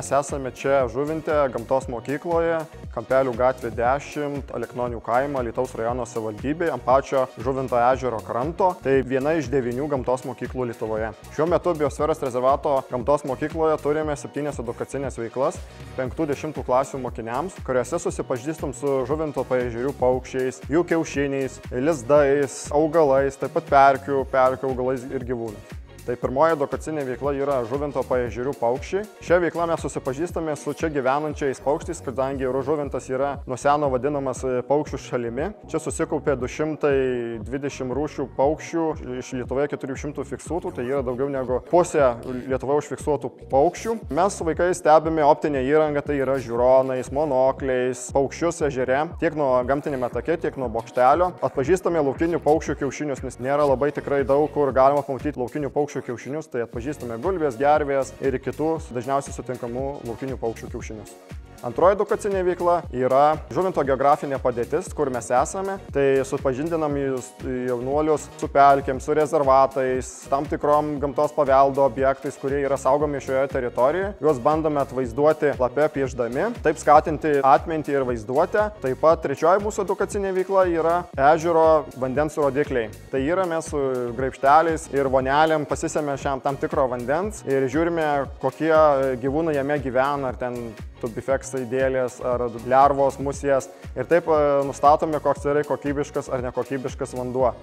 Mes esame čia Žuvinte, gamtos mokykloje, Kampelių gatvė 10, Aleknonių kaimo, Alytaus rajono savivaldybėje, ant pačio Žuvinto ežero kranto. Tai viena iš 9 gamtos mokyklų Lietuvoje. Šiuo metu Biosferos rezervato gamtos mokykloje turime 7 edukacinės veiklas 5–10 klasių mokiniams, kuriuose susipažįstam su Žuvinto paežerių paukščiais, jų kiaušiniais, lizdais, augalais, taip pat perkių augalais ir gyvūnais. Tai pirmoji edukacinė veikla yra Žuvinto paežerių paukščiai. Šią veiklą mes susipažįstame su čia gyvenančiais paukščiais, kadangi Žuvintas yra nuo seno vadinamas paukščių šalimi. Čia susikaupė 220 rūšių paukščių, iš Lietuvoje 400 fiksuotų, tai yra daugiau negu pusė Lietuvoje užfiksuotų paukščių. Mes su vaikais stebime optinę įrangą, tai yra žiūronais, monokliais, paukščius ežere, tiek nuo gamtinėme take, tiek nuo bokštelio. Atpažįstame laukinių paukščių kiaušinius, nes nėra labai tikrai daug, kur galima pamatyti laukinių paukščių kiaušinius, tai atpažįstame gulbės, gervės ir kitų dažniausiai sutinkamų laukinių paukščių kiaušinius. Antroji edukacinė veikla yra Žuvinto geografinė padėtis, kur mes esame. Tai supažindinam jaunuolius su pelkėm, su rezervatais, tam tikrom gamtos paveldo objektais, kurie yra saugomi šioje teritorijoje. Juos bandome atvaizduoti lape piešdami, taip skatinti atmintį ir vaizduotę. Taip pat trečioji mūsų edukacinė veikla yra ežero vandens rodikliai. Tai yra mes su graibšteliais ir vonelėm pasisėmė šiam tam tikro vandens ir žiūrime, kokie gyvūnai jame gyvena, ar ten tubifeksai, dėlės ar lervos, musės. Ir taip nustatome, koks yra kokybiškas ar nekokybiškas vanduo.